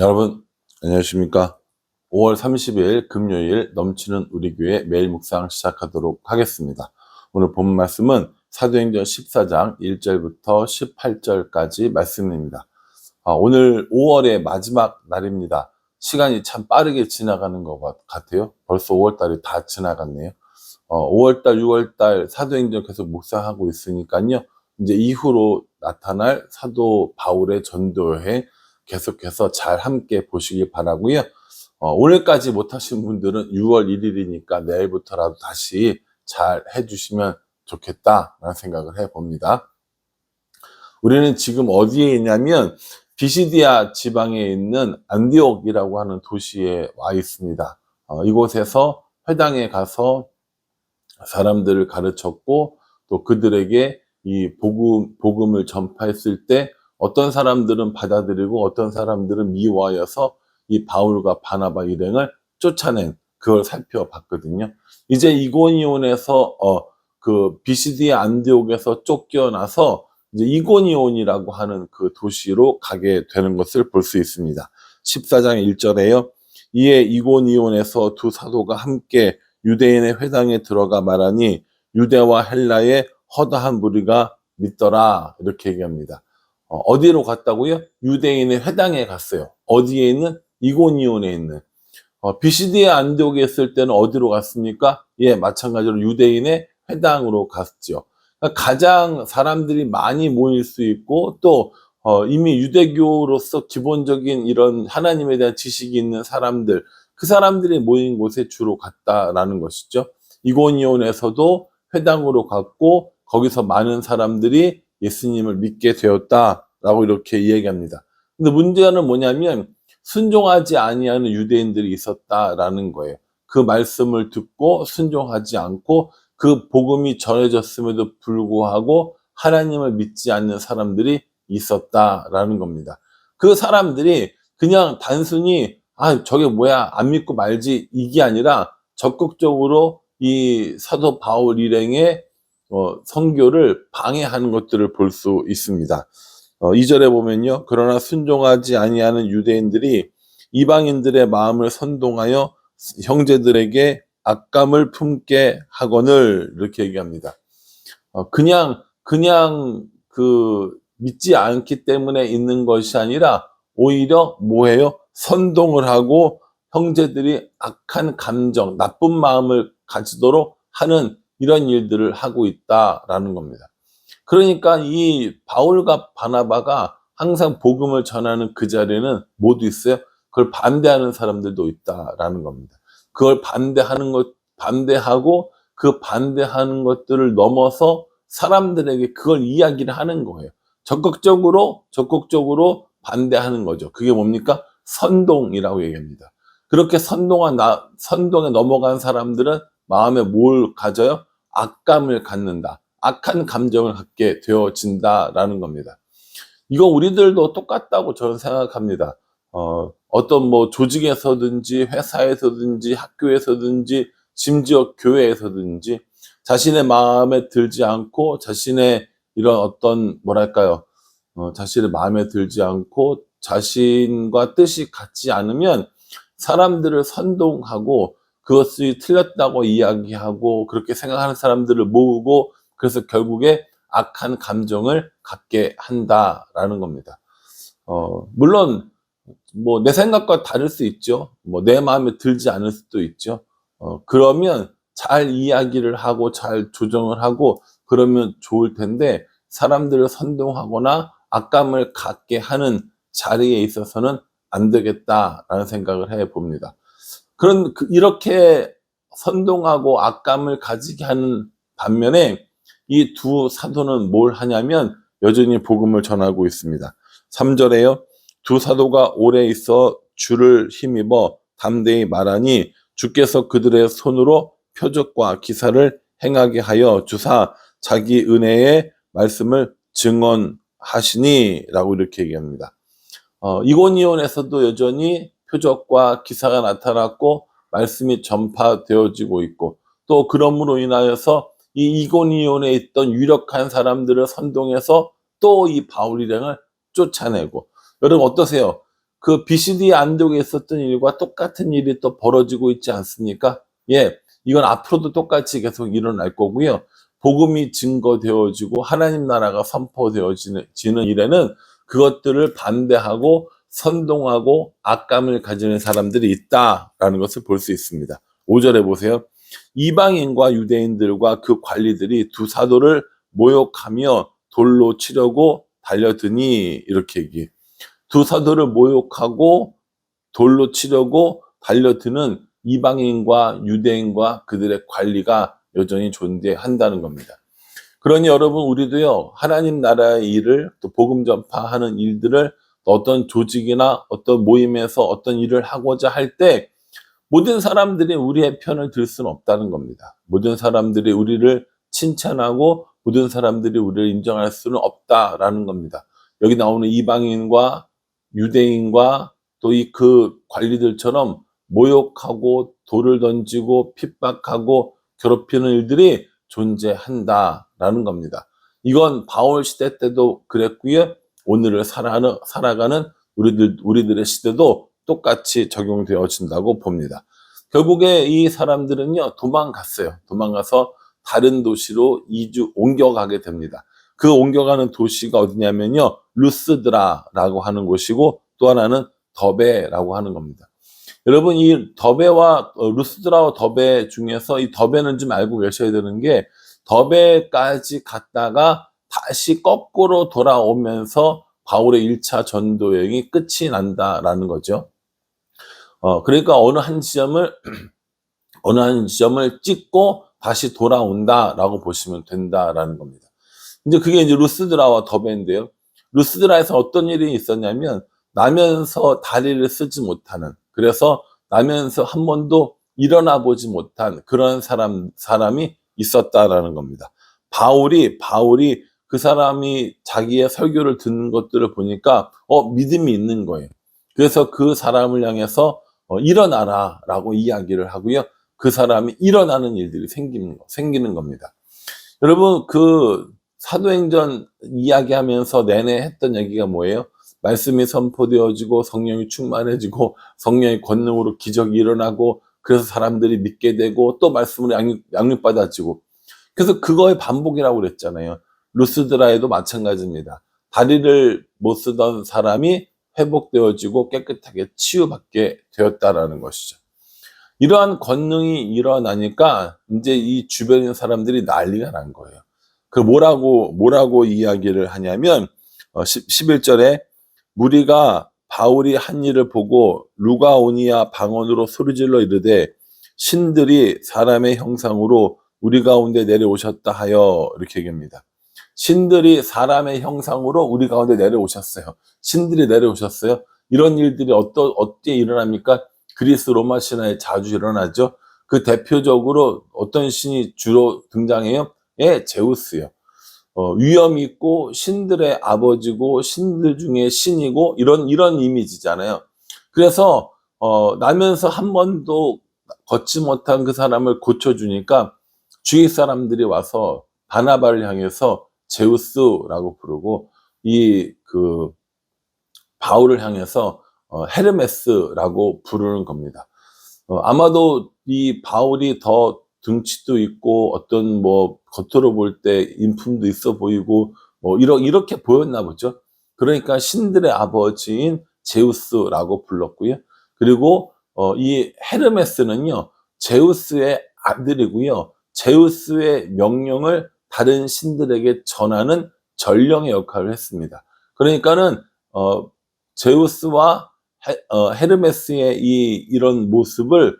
여러분 안녕하십니까? 5월 30일 금요일 넘치는 우리 교회 매일 묵상 시작하도록 하겠습니다. 오늘 본 말씀은 사도행전 14장 1절부터 18절까지 말씀입니다. 오늘 5월의 마지막 날입니다. 시간이 참 빠르게 지나가는 것 같아요. 벌써 5월달이 다 지나갔네요. 5월달, 6월달 사도행전 계속 묵상하고 있으니까요. 이제 이후로 나타날 사도 바울의 전도여행 계속해서 잘 함께 보시길 바라고요. 오늘까지 못하신 분들은 6월 1일이니까 내일부터라도 다시 잘 해주시면 좋겠다라는 생각을 해봅니다. 우리는 지금 어디에 있냐면 비시디아 지방에 있는 안디옥이라고 하는 도시에 와 있습니다. 이곳에서 회당에 가서 사람들을 가르쳤고 또 그들에게 이 복음을 전파했을 때 어떤 사람들은 받아들이고 어떤 사람들은 미워하여서 이 바울과 바나바 일행을 쫓아낸 그걸 살펴봤거든요. 이제 이고니온에서 그 비시디아 안디옥에서 쫓겨나서 이제 이고니온이라고 하는 그 도시로 가게 되는 것을 볼 수 있습니다. 14장 1절에요. 이에 이고니온에서 두 사도가 함께 유대인의 회당에 들어가 말하니 유대와 헬라의 허다한 무리가 믿더라 이렇게 얘기합니다. 어디로 갔다고요? 유대인의 회당에 갔어요. 어디에 있는? 이고니온에 있는. 비시디아 안디옥에 있을 때는 어디로 갔습니까? 예, 마찬가지로 유대인의 회당으로 갔죠. 그러니까 가장 사람들이 많이 모일 수 있고 또 이미 유대교로서 기본적인 이런 하나님에 대한 지식이 있는 사람들, 그 사람들이 모인 곳에 주로 갔다라는 것이죠. 이고니온에서도 회당으로 갔고 거기서 많은 사람들이 예수님을 믿게 되었다라고 이렇게 이야기합니다. 근데 문제는 뭐냐면 순종하지 아니하는 유대인들이 있었다라는 거예요. 그 말씀을 듣고 순종하지 않고 그 복음이 전해졌음에도 불구하고 하나님을 믿지 않는 사람들이 있었다라는 겁니다. 그 사람들이 그냥 단순히 저게 뭐야 안 믿고 말지 이게 아니라 적극적으로 이 사도 바울 일행의 선교를 방해하는 것들을 볼 수 있습니다. 2절에 보면요. 그러나 순종하지 아니하는 유대인들이 이방인들의 마음을 선동하여 형제들에게 악감을 품게 하거늘 이렇게 얘기합니다. 그냥 그 믿지 않기 때문에 있는 것이 아니라 오히려 뭐예요? 선동을 하고 형제들이 악한 감정, 나쁜 마음을 가지도록 하는 이런 일들을 하고 있다라는 겁니다. 그러니까 이 바울과 바나바가 항상 복음을 전하는 그 자리에는 모두 있어요. 그걸 반대하는 사람들도 있다라는 겁니다. 그걸 반대하고 그 반대하는 것들을 넘어서 사람들에게 그걸 이야기를 하는 거예요. 적극적으로 반대하는 거죠. 그게 뭡니까? 선동이라고 얘기합니다. 그렇게 선동에 넘어간 사람들은 마음에 뭘 가져요? 악감을 갖는다. 악한 감정을 갖게 되어진다라는 겁니다. 이거 우리들도 똑같다고 저는 생각합니다. 어떤 뭐 조직에서든지 회사에서든지 학교에서든지 심지어 교회에서든지 자신의 마음에 들지 않고 자신의 이런 어떤 뭐랄까요? 자신의 마음에 들지 않고 자신과 뜻이 같지 않으면 사람들을 선동하고 그것이 틀렸다고 이야기하고 그렇게 생각하는 사람들을 모으고 그래서 결국에 악한 감정을 갖게 한다라는 겁니다. 물론 뭐 내 생각과 다를 수 있죠. 뭐 내 마음에 들지 않을 수도 있죠. 그러면 잘 이야기를 하고 잘 조정을 하고 그러면 좋을 텐데 사람들을 선동하거나 악감을 갖게 하는 자리에 있어서는 안 되겠다라는 생각을 해 봅니다. 이렇게 선동하고 악감을 가지게 하는 반면에 이 두 사도는 뭘 하냐면 여전히 복음을 전하고 있습니다. 3절에요. 두 사도가 오래 있어 주를 힘입어 담대히 말하니 주께서 그들의 손으로 표적과 기사를 행하게 하여 주사 자기 은혜의 말씀을 증언하시니 라고 이렇게 얘기합니다. 이고니온에서도 여전히 표적과 기사가 나타났고 말씀이 전파되어지고 있고 또 그러므로 인하여서 이 이고니온에 있던 유력한 사람들을 선동해서 또 이 바울 일행을 쫓아내고 여러분 어떠세요? 그 BCD 안독에 있었던 일과 똑같은 일이 또 벌어지고 있지 않습니까? 예, 이건 앞으로도 똑같이 계속 일어날 거고요. 복음이 증거되어지고 하나님 나라가 선포되어지는 일에는 그것들을 반대하고 선동하고 악감을 가지는 사람들이 있다라는 것을 볼 수 있습니다. 5절에 보세요. 이방인과 유대인들과 그 관리들이 두 사도를 모욕하며 돌로 치려고 달려드니, 이렇게 얘기해요. 두 사도를 모욕하고 돌로 치려고 달려드는 이방인과 유대인과 그들의 관리가 여전히 존재한다는 겁니다. 그러니 여러분, 우리도요, 하나님 나라의 일을, 또 복음 전파하는 일들을 어떤 조직이나 어떤 모임에서 어떤 일을 하고자 할 때 모든 사람들이 우리의 편을 들 수는 없다는 겁니다. 모든 사람들이 우리를 칭찬하고 모든 사람들이 우리를 인정할 수는 없다라는 겁니다. 여기 나오는 이방인과 유대인과 또 그 관리들처럼 모욕하고 돌을 던지고 핍박하고 괴롭히는 일들이 존재한다라는 겁니다. 이건 바울 시대 때도 그랬고요. 오늘을 살아가는 우리들의 시대도 똑같이 적용되어진다고 봅니다. 결국에 이 사람들은요, 도망갔어요. 도망가서 다른 도시로 옮겨가게 됩니다. 그 옮겨가는 도시가 어디냐면요, 루스드라라고 하는 곳이고, 또 하나는 더베라고 하는 겁니다. 여러분, 이 더베와 루스드라와 더베 중에서 이 더베는 좀 알고 계셔야 되는 게, 더베까지 갔다가 다시 거꾸로 돌아오면서 바울의 1차 전도 여행이 끝이 난다라는 거죠. 그러니까 어느 한 지점을 찍고 다시 돌아온다라고 보시면 된다라는 겁니다. 이제 그게 이제 루스드라와 더베인데요. 루스드라에서 어떤 일이 있었냐면, 나면서 다리를 쓰지 못하는, 그래서 나면서 한 번도 일어나 보지 못한 그런 사람이 있었다라는 겁니다. 바울이 그 사람이 자기의 설교를 듣는 것들을 보니까 믿음이 있는 거예요. 그래서 그 사람을 향해서 일어나라 라고 이야기를 하고요. 그 사람이 일어나는 일들이 생기는 겁니다. 여러분, 그 사도행전 이야기하면서 내내 했던 얘기가 뭐예요? 말씀이 선포되어지고 성령이 충만해지고 성령의 권능으로 기적이 일어나고, 그래서 사람들이 믿게 되고 또 말씀으로 양육받아지고, 그래서 그거의 반복이라고 그랬잖아요. 루스드라에도 마찬가지입니다. 다리를 못 쓰던 사람이 회복되어지고 깨끗하게 치유받게 되었다라는 것이죠. 이러한 권능이 일어나니까 이제 이 주변에 있는 사람들이 난리가 난 거예요. 그 뭐라고 이야기를 하냐면 11절에 무리가 바울이 한 일을 보고 루가오니아 방언으로 소리질러 이르되 신들이 사람의 형상으로 우리 가운데 내려오셨다 하여, 이렇게 얘기합니다. 신들이 사람의 형상으로 우리 가운데 내려오셨어요. 신들이 내려오셨어요. 이런 일들이 어떻게 일어납니까? 그리스 로마 신화에 자주 일어나죠. 그 대표적으로 어떤 신이 주로 등장해요? 예, 제우스요. 위엄 있고 신들의 아버지고 신들 중에 신이고 이런 이미지잖아요. 그래서 나면서 한 번도 걷지 못한 그 사람을 고쳐주니까 주위 사람들이 와서 바나바를 향해서 제우스라고 부르고, 그 바울을 향해서 헤르메스라고 부르는 겁니다. 아마도 이 바울이 더 등치도 있고 어떤 겉으로 볼 때 인품도 있어 보이고 이렇게 보였나 보죠. 그러니까 신들의 아버지인 제우스라고 불렀고요. 그리고 이 헤르메스는요, 제우스의 아들이고요. 제우스의 명령을 다른 신들에게 전하는 전령의 역할을 했습니다. 그러니까는 제우스와 헤르메스의 이런 모습을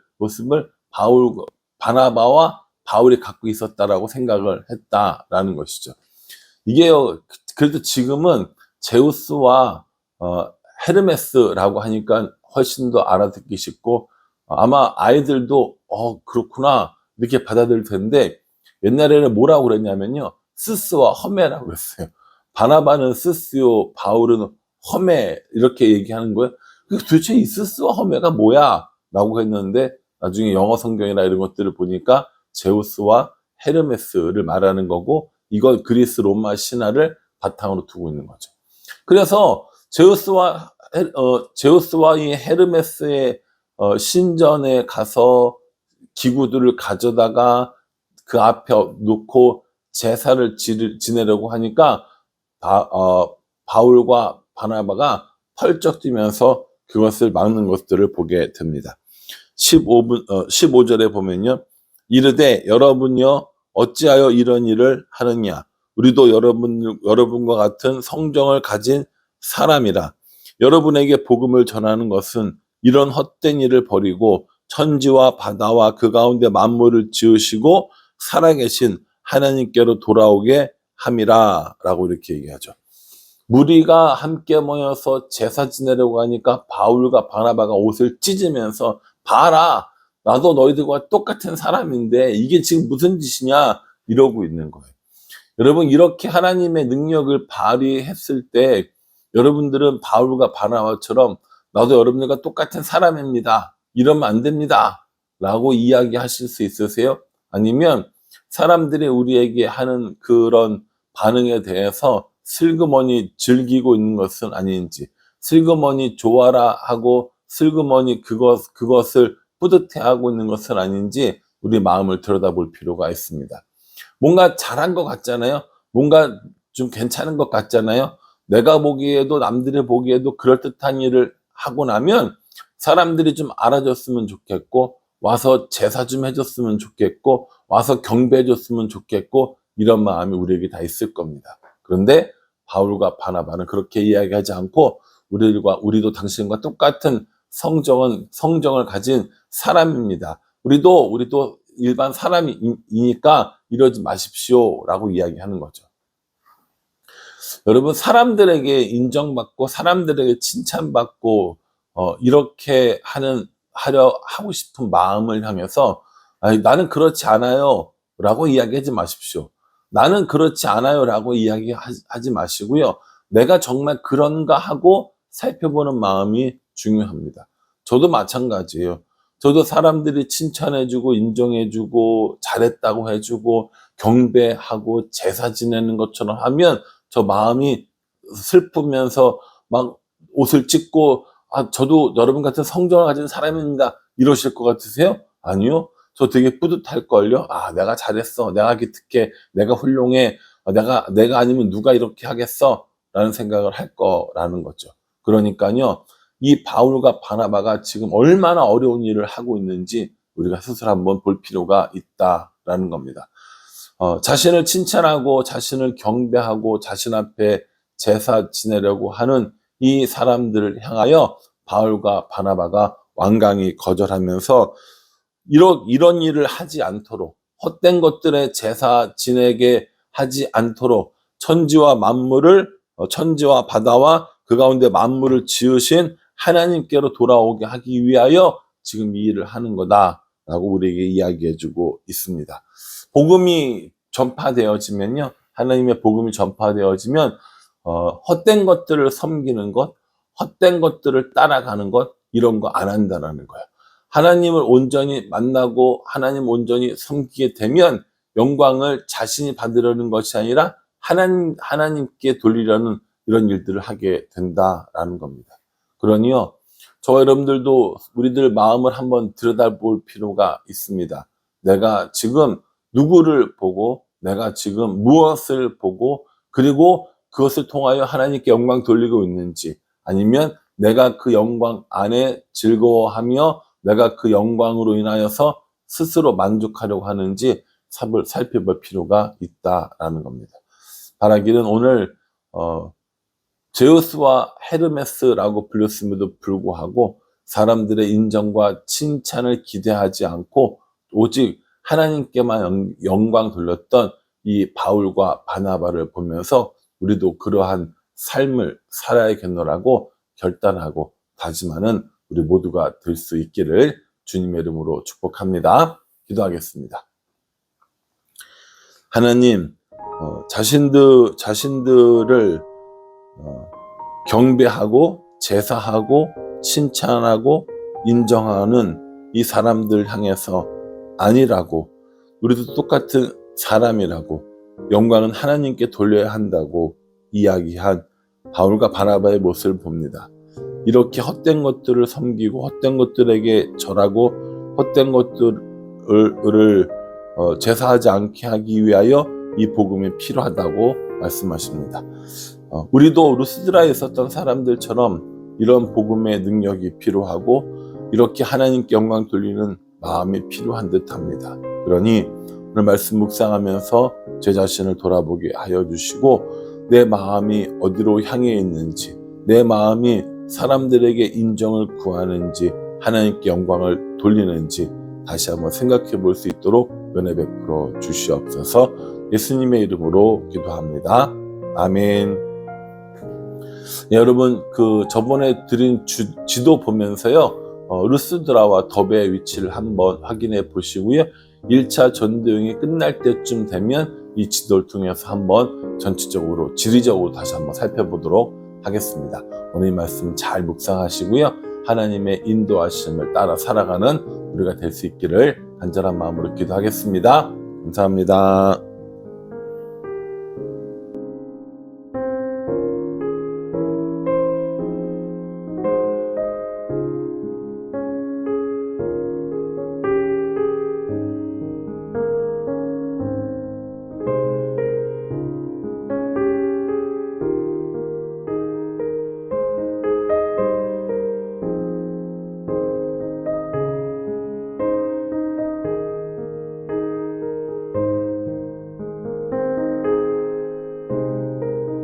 바나바와 바울이 갖고 있었다라고 생각을 했다라는 것이죠. 이게요, 그래도 지금은 제우스와 헤르메스라고 하니까 훨씬 더 알아듣기 쉽고, 아마 아이들도 그렇구나 이렇게 받아들일 텐데, 옛날에는 뭐라고 그랬냐면요, 스스와 허메라고 그랬어요. 바나바는 스스요, 바울은 허메, 이렇게 얘기하는 거예요. 도대체 이 스스와 허메가 뭐야? 라고 했는데, 나중에 영어 성경이나 이런 것들을 보니까 제우스와 헤르메스를 말하는 거고, 이건 그리스 로마 신화를 바탕으로 두고 있는 거죠. 그래서 제우스와 제우스와 이 헤르메스의 신전에 가서 기구들을 가져다가 그 앞에 놓고 제사를 지내려고 하니까 바울과 바나바가 펄쩍 뛰면서 그것을 막는 것들을 보게 됩니다. 15절에 보면요. 이르되 여러분요 어찌하여 이런 일을 하느냐. 우리도 여러분과 같은 성정을 가진 사람이라. 여러분에게 복음을 전하는 것은 이런 헛된 일을 버리고 천지와 바다와 그 가운데 만물을 지으시고 살아계신 하나님께로 돌아오게 함이라 라고 이렇게 얘기하죠. 무리가 함께 모여서 제사 지내려고 하니까 바울과 바나바가 옷을 찢으면서 봐라, 나도 너희들과 똑같은 사람인데 이게 지금 무슨 짓이냐 이러고 있는 거예요. 여러분, 이렇게 하나님의 능력을 발휘했을 때 여러분들은 바울과 바나바처럼 나도 여러분들과 똑같은 사람입니다, 이러면 안 됩니다 라고 이야기하실 수 있으세요? 아니면 사람들이 우리에게 하는 그런 반응에 대해서 슬그머니 즐기고 있는 것은 아닌지, 슬그머니 좋아라 하고 슬그머니 그것을 뿌듯해하고 있는 것은 아닌지 우리 마음을 들여다볼 필요가 있습니다. 뭔가 잘한 것 같잖아요. 뭔가 좀 괜찮은 것 같잖아요. 내가 보기에도 남들이 보기에도 그럴듯한 일을 하고 나면 사람들이 좀 알아줬으면 좋겠고, 와서 제사 좀 해줬으면 좋겠고, 와서 경배해줬으면 좋겠고, 이런 마음이 우리에게 다 있을 겁니다. 그런데 바울과 바나바는 그렇게 이야기하지 않고 우리도 당신과 똑같은 성정을 가진 사람입니다. 우리도 일반 사람이니까 이러지 마십시오 라고 이야기하는 거죠. 여러분, 사람들에게 인정받고 사람들에게 칭찬받고 이렇게 하고 싶은 마음을 향해서 나는 그렇지 않아요 라고 이야기하지 마십시오. 나는 그렇지 않아요 라고 이야기하지 마시고요. 내가 정말 그런가 하고 살펴보는 마음이 중요합니다. 저도 마찬가지예요. 저도 사람들이 칭찬해주고 인정해주고 잘했다고 해주고 경배하고 제사 지내는 것처럼 하면 저 마음이 슬프면서 막 옷을 찢고 저도 여러분 같은 성정을 가진 사람입니다 이러실 것 같으세요? 아니요. 저 되게 뿌듯할걸요. 내가 잘했어, 내가 기특해, 내가 훌륭해, 내가 아니면 누가 이렇게 하겠어 라는 생각을 할 거라는 거죠. 그러니까요, 이 바울과 바나바가 지금 얼마나 어려운 일을 하고 있는지 우리가 스스로 한번 볼 필요가 있다라는 겁니다. 자신을 칭찬하고 자신을 경배하고 자신 앞에 제사 지내려고 하는 이 사람들을 향하여 바울과 바나바가 완강히 거절하면서 이런 일을 하지 않도록, 헛된 것들에 제사 지내게 하지 않도록 천지와 바다와 그 가운데 만물을 지으신 하나님께로 돌아오게 하기 위하여 지금 이 일을 하는 거다라고 우리에게 이야기해주고 있습니다. 복음이 전파되어지면요, 하나님의 복음이 전파되어지면 헛된 것들을 섬기는 것, 헛된 것들을 따라가는 것, 이런 거 안 한다는 거예요. 하나님을 온전히 만나고 하나님 온전히 섬기게 되면 영광을 자신이 받으려는 것이 아니라 하나님께 돌리려는 이런 일들을 하게 된다라는 겁니다. 그러니요, 저와 여러분들도 우리들 마음을 한번 들여다볼 필요가 있습니다. 내가 지금 누구를 보고, 내가 지금 무엇을 보고, 그리고 그것을 통하여 하나님께 영광 돌리고 있는지, 아니면 내가 그 영광 안에 즐거워하며 내가 그 영광으로 인하여서 스스로 만족하려고 하는지 살펴볼 필요가 있다라는 겁니다. 바라기는 오늘 제우스와 헤르메스라고 불렸음에도 불구하고 사람들의 인정과 칭찬을 기대하지 않고 오직 하나님께만 영광 돌렸던 이 바울과 바나바를 보면서 우리도 그러한 삶을 살아야겠노라고 결단하고 다짐하는 우리 모두가 될 수 있기를 주님의 이름으로 축복합니다. 기도하겠습니다. 하나님, 자신들을 경배하고 제사하고 칭찬하고 인정하는 이 사람들 향해서 아니라고, 우리도 똑같은 사람이라고, 영광은 하나님께 돌려야 한다고 이야기한 바울과 바나바의 모습을 봅니다. 이렇게 헛된 것들을 섬기고 헛된 것들에게 절하고 헛된 것들을 제사하지 않게 하기 위하여 이 복음이 필요하다고 말씀하십니다. 우리도 루스드라에 있었던 사람들처럼 이런 복음의 능력이 필요하고 이렇게 하나님께 영광 돌리는 마음이 필요한 듯합니다. 그러니 오늘 말씀 묵상하면서 제 자신을 돌아보게 하여 주시고 내 마음이 어디로 향해 있는지, 내 마음이 사람들에게 인정을 구하는지 하나님께 영광을 돌리는지 다시 한번 생각해 볼 수 있도록 은혜 베풀어 주시옵소서. 예수님의 이름으로 기도합니다. 아멘. 네, 여러분 저번에 드린 지도 보면서요, 루스드라와 더베의 위치를 한번 확인해 보시고요, 1차 전도여행이 끝날 때쯤 되면 이 지도를 통해서 한번 전체적으로 지리적으로 다시 한번 살펴보도록 하겠습니다. 오늘 이 말씀 잘 묵상하시고요, 하나님의 인도하심을 따라 살아가는 우리가 될 수 있기를 간절한 마음으로 기도하겠습니다. 감사합니다.